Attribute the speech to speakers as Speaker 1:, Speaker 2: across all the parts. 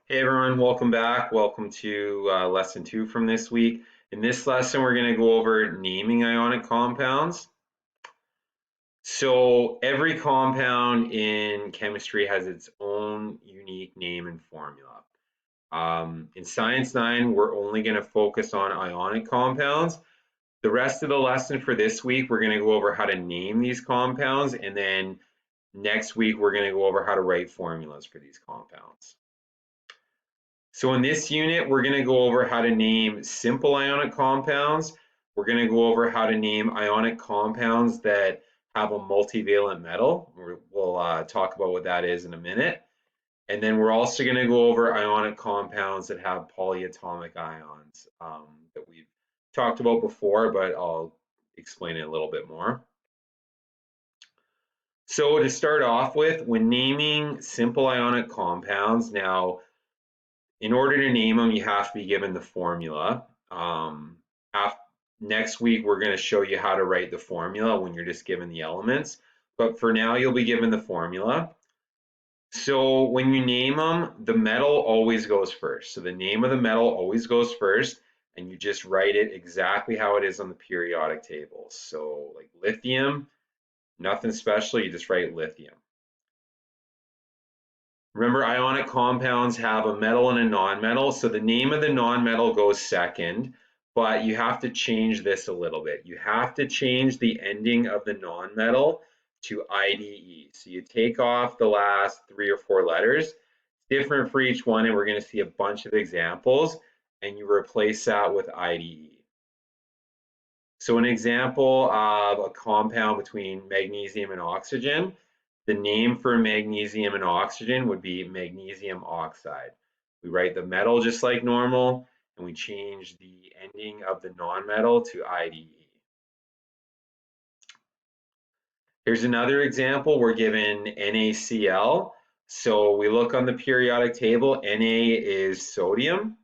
Speaker 1: Hey everyone, welcome back. Welcome to lesson 2 from this week. In this lesson, we're going to go over naming ionic compounds. So every compound in chemistry has its own unique name and formula. In Science 9, we're only going to focus on ionic compounds. The rest of the lesson for this week, we're going to go over how to name these compounds, and then next week, we're going to go over how to write formulas for these compounds. So in this unit, we're going to go over how to name simple ionic compounds. We're going to go over how to name ionic compounds that have a multivalent metal. We'll talk about what that is in a minute. And then we're also going to go over ionic compounds that have polyatomic ions that we've talked about before, but I'll explain it a little bit more. So to start off with, when naming simple ionic compounds, now in order to name them, you have to be given the formula. Next week, we're going to show you how to write the formula when you're just given the elements. But for now, you'll be given the formula. So when you name them, the metal always goes first. So the name of the metal always goes first, and you just write it exactly how it is on the periodic table. So like lithium, nothing special, you just write lithium. Remember, ionic compounds have a metal and a nonmetal, so the name of the nonmetal goes second, but you have to change this a little bit. You have to change the ending of the nonmetal to IDE. So you take off the last 3 or 4 letters, different for each one, and we're going to see a bunch of examples, and you replace that with IDE. So an example of a compound between magnesium and oxygen, the name for magnesium and oxygen would be magnesium oxide. We write the metal just like normal, and we change the ending of the nonmetal to IDE. Here's another example. We're given NaCl. So we look on the periodic table, Na is sodium,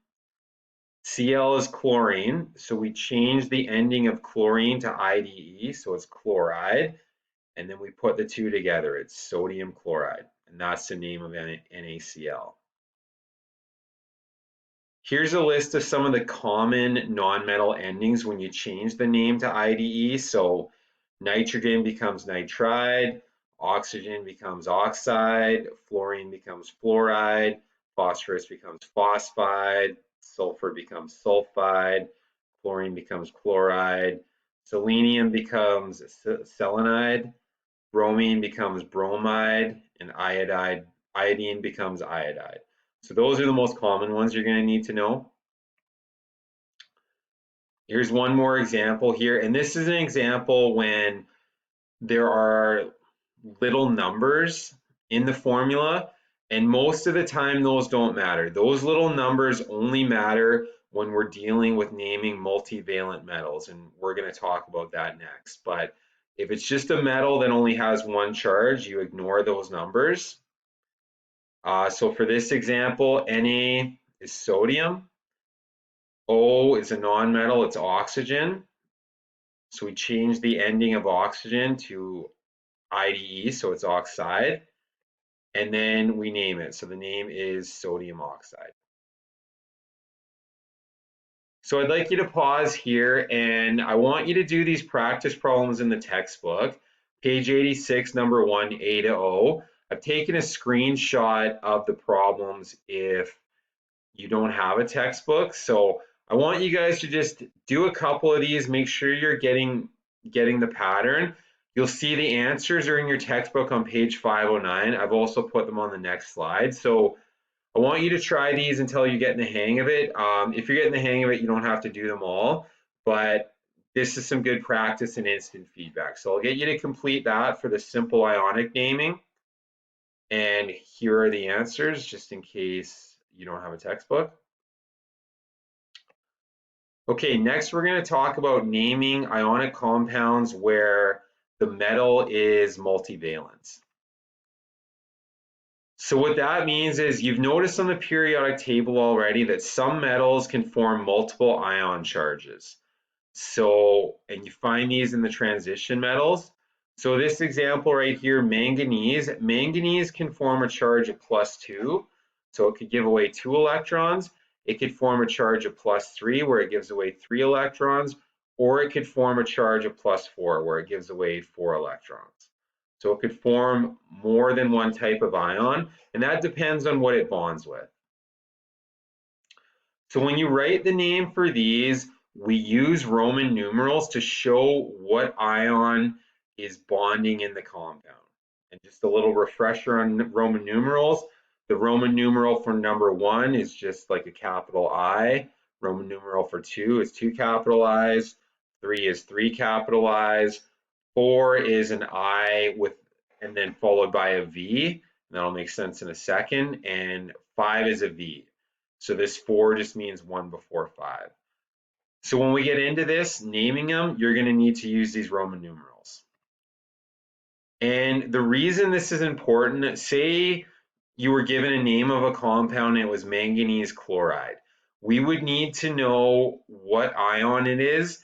Speaker 1: Cl is chlorine. So we change the ending of chlorine to IDE, so it's chloride. And then we put the two together. It's sodium chloride, and that's the name of NaCl. Here's a list of some of the common nonmetal endings when you change the name to IDE. So nitrogen becomes nitride, oxygen becomes oxide, fluorine becomes fluoride, phosphorus becomes phosphide, sulfur becomes sulfide, chlorine becomes chloride, selenium becomes selenide, bromine becomes bromide, and iodine becomes iodide. So those are the most common ones you're going to need to know. Here's one more example here, and this is an example when there are little numbers in the formula, and most of the time those don't matter. Those little numbers only matter when we're dealing with naming multivalent metals, and we're going to talk about that next. But if it's just a metal that only has one charge, you ignore those numbers. So for this example, Na is sodium, O is a nonmetal, it's oxygen. So we change the ending of oxygen to IDE, so it's oxide, and then we name it. So the name is sodium oxide. So I'd like you to pause here, and I want you to do these practice problems in the textbook, page 86, number 1, A to O. I've taken a screenshot of the problems if you don't have a textbook. So I want you guys to just do a couple of these, make sure you're getting the pattern. You'll see the answers are in your textbook on page 509. I've also put them on the next slide. So I want you to try these until you get in the hang of it. If you're getting the hang of it, you don't have to do them all, but this is some good practice and instant feedback. So I'll get you to complete that for the simple ionic naming. And here are the answers, just in case you don't have a textbook. Okay, next we're going to talk about naming ionic compounds where the metal is multivalent. So what that means is you've noticed on the periodic table already that some metals can form multiple ion charges. So, and you find these in the transition metals. So this example right here, manganese can form a charge of +2, So it could give away 2 electrons. It could form a charge of +3 where it gives away 3 electrons, or it could form a charge of +4 where it gives away 4 electrons. So it could form more than one type of ion, and that depends on what it bonds with. So when you write the name for these, we use Roman numerals to show what ion is bonding in the compound. And just a little refresher on Roman numerals. The Roman numeral for number 1 is just like a capital I. Roman numeral for 2 is 2 capital I's. 3 is 3 capital I's. 4 is an I with, and then followed by a V. And that'll make sense in a second. And 5 is a V. So this 4 just means 1 before 5. So when we get into this, naming them, you're going to need to use these Roman numerals. And the reason this is important, say you were given a name of a compound and it was manganese chloride. We would need to know what ion it is.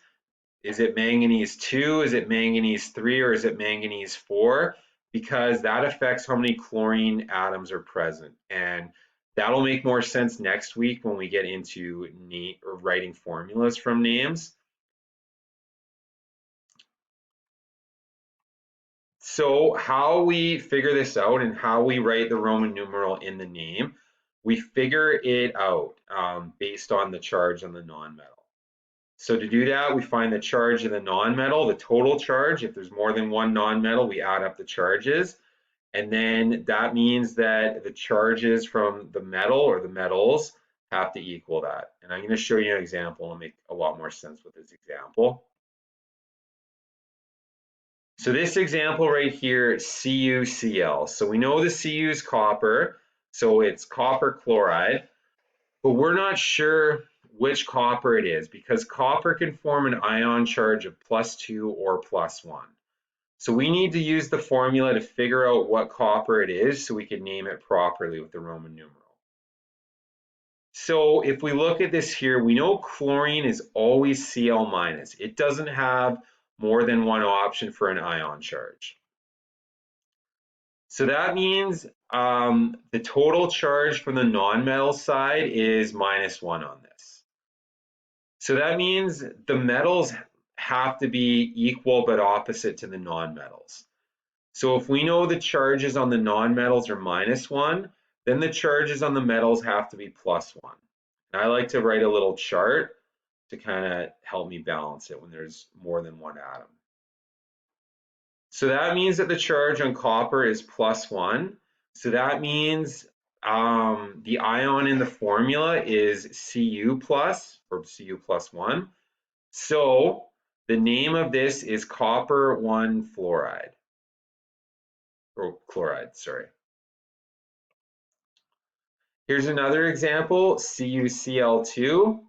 Speaker 1: Is it manganese 2? Is it manganese 3? Or is it manganese 4? Because that affects how many chlorine atoms are present. And that'll make more sense next week when we get into writing formulas from names. So how we figure this out and how we write the Roman numeral in the name, we figure it out based on the charge on the nonmetal. So to do that, we find the charge of the nonmetal, the total charge. If there's more than one nonmetal, we add up the charges. And then that means that the charges from the metal or the metals have to equal that. And I'm going to show you an example and make a lot more sense with this example. So this example right here, CuCl. So we know the Cu is copper, so it's copper chloride, but we're not sure which copper it is because copper can form an ion charge of +2 or +1. So we need to use the formula to figure out what copper it is so we can name it properly with the Roman numeral. So if we look at this here, we know chlorine is always Cl-. It doesn't have more than one option for an ion charge. So that means the total charge from the nonmetal side is -1 on this. So that means the metals have to be equal but opposite to the nonmetals. So if we know the charges on the nonmetals are -1, then the charges on the metals have to be +1. And I like to write a little chart to kind of help me balance it when there's more than one atom. So that means that the charge on copper is +1. So that means the ion in the formula is Cu plus, or Cu +1. So the name of this is copper 1 fluoride, or chloride, sorry. Here's another example, CuCl2.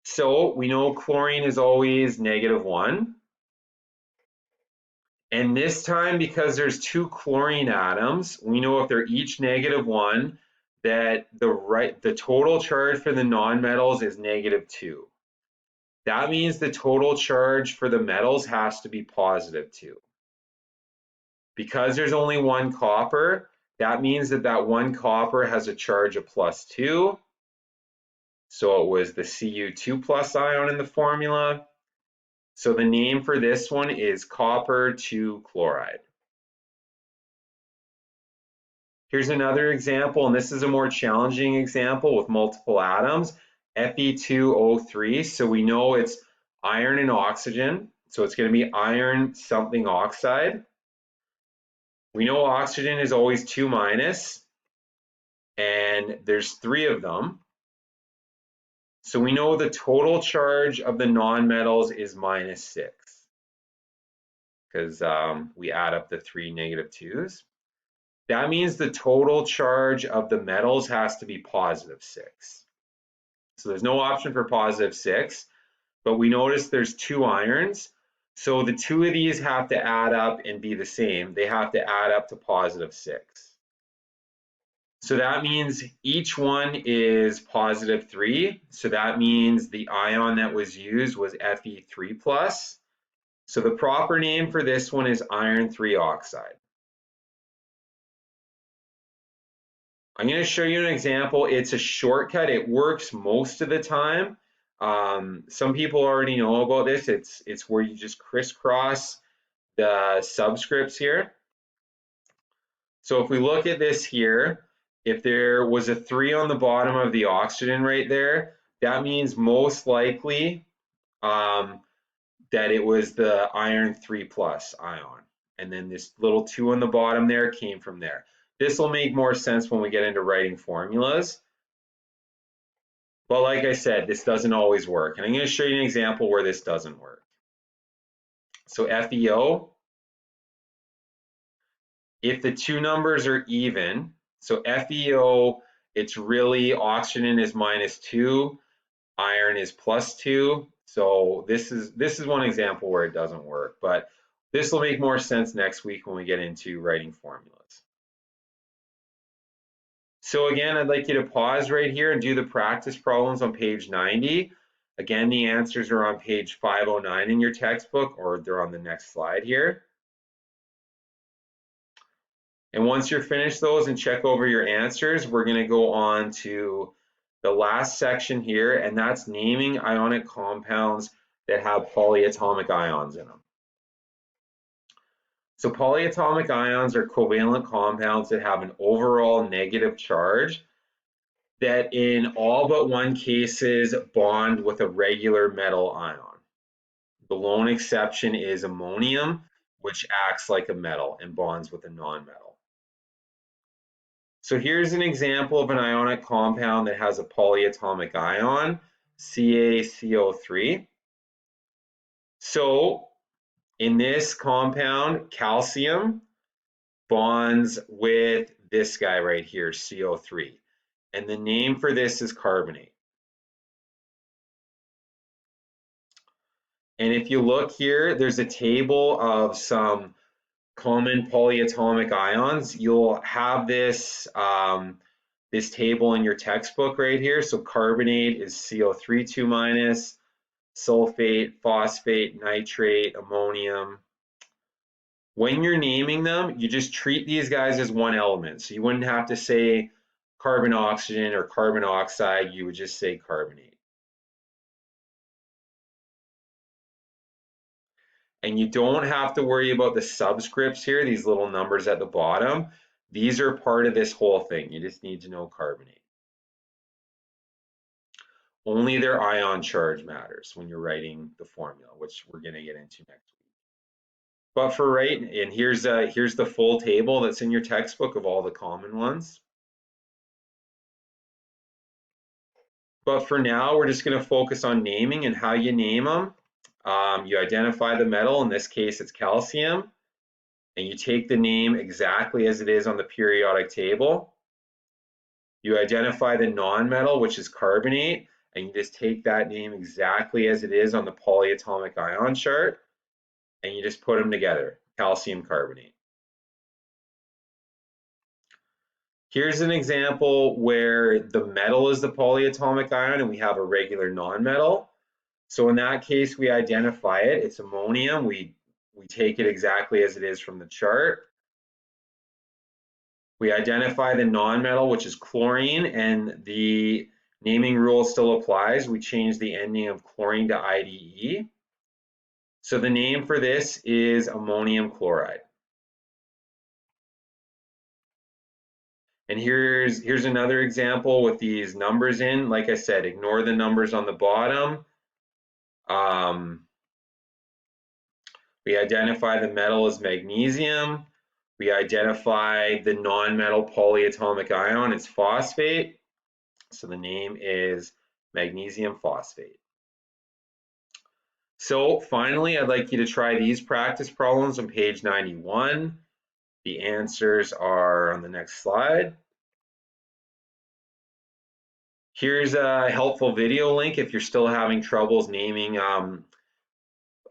Speaker 1: So we know chlorine is always -1. And this time, because there's 2 chlorine atoms, we know if they're each -1, that the total charge for the nonmetals is -2. That means the total charge for the metals has to be +2. Because there's only one copper, that means that that one copper has a charge of +2. So it was the Cu2+ ion in the formula. So the name for this one is copper 2 chloride. Here's another example, and this is a more challenging example with multiple atoms, Fe2O3. So we know it's iron and oxygen. So it's going to be iron something oxide. We know oxygen is always 2-, and there's 3 of them. So we know the total charge of the nonmetals is -6 because we add up the 3 -2s. That means the total charge of the metals has to be +6. So there's no option for +6, but we notice there's 2 irons. So the 2 of these have to add up and be the same. They have to add up to +6. So that means each one is +3. So that means the ion that was used was Fe3+. So the proper name for this one is iron 3 oxide. I'm going to show you an example. It's a shortcut. It works most of the time. Some people already know about this. It's where you just crisscross the subscripts here. So if we look at this here, if there was a 3 on the bottom of the oxygen right there, that means most likely that it was the iron 3+ ion. And then this little 2 on the bottom there came from there. This will make more sense when we get into writing formulas. But like I said, this doesn't always work. And I'm going to show you an example where this doesn't work. So FeO, if the two numbers are even, so FeO, it's really oxygen is -2, iron is +2. So this is one example where it doesn't work, but this will make more sense next week when we get into writing formulas. So again, I'd like you to pause right here and do the practice problems on page 90. Again, the answers are on page 509 in your textbook, or they're on the next slide here. And once you're finished those and check over your answers, we're going to go on to the last section here, and that's naming ionic compounds that have polyatomic ions in them. So polyatomic ions are covalent compounds that have an overall negative charge that in all but one cases bond with a regular metal ion. The lone exception is ammonium, which acts like a metal and bonds with a non-metal. So here's an example of an ionic compound that has a polyatomic ion, CaCO3. So in this compound, calcium bonds with this guy right here, CO3. And the name for this is carbonate. And if you look here, there's a table of some common polyatomic ions. You'll have this, this table in your textbook right here. So carbonate is CO3 2-, sulfate, phosphate, nitrate, ammonium. When you're naming them, you just treat these guys as one element. So you wouldn't have to say carbon oxygen or carbon oxide, you would just say carbonate. And you don't have to worry about the subscripts here, these little numbers at the bottom. These are part of this whole thing. You just need to know carbonate. Only their ion charge matters when you're writing the formula, which we're going to get into next week. But for right, and here's the full table that's in your textbook of all the common ones. But for now, we're just going to focus on naming and how you name them. You identify the metal, in this case it's calcium, and you take the name exactly as it is on the periodic table. You identify the non-metal, which is carbonate, and you just take that name exactly as it is on the polyatomic ion chart, and you just put them together, calcium carbonate. Here's an example where the metal is the polyatomic ion and we have a regular non-metal. So in that case, we identify it. It's ammonium. We take it exactly as it is from the chart. We identify the non-metal, which is chlorine, and the naming rule still applies. We change the ending of chlorine to IDE. So the name for this is ammonium chloride. And here's another example with these numbers in. Like I said, ignore the numbers on the bottom. We identify the metal as magnesium. We identify the non-metal polyatomic ion as phosphate. So the name is magnesium phosphate. So finally, I'd like you to try these practice problems on page 91. The answers are on the next slide. Here's a helpful video link if you're still having troubles naming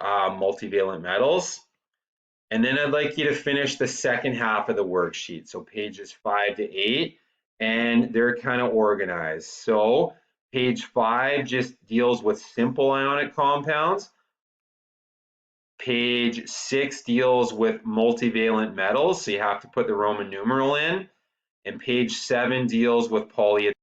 Speaker 1: multivalent metals. And then I'd like you to finish the second half of the worksheet, so pages 5 to 8, and they're kind of organized. So page 5 just deals with simple ionic compounds. Page 6 deals with multivalent metals, so you have to put the Roman numeral in. and page 7 deals with polyatomic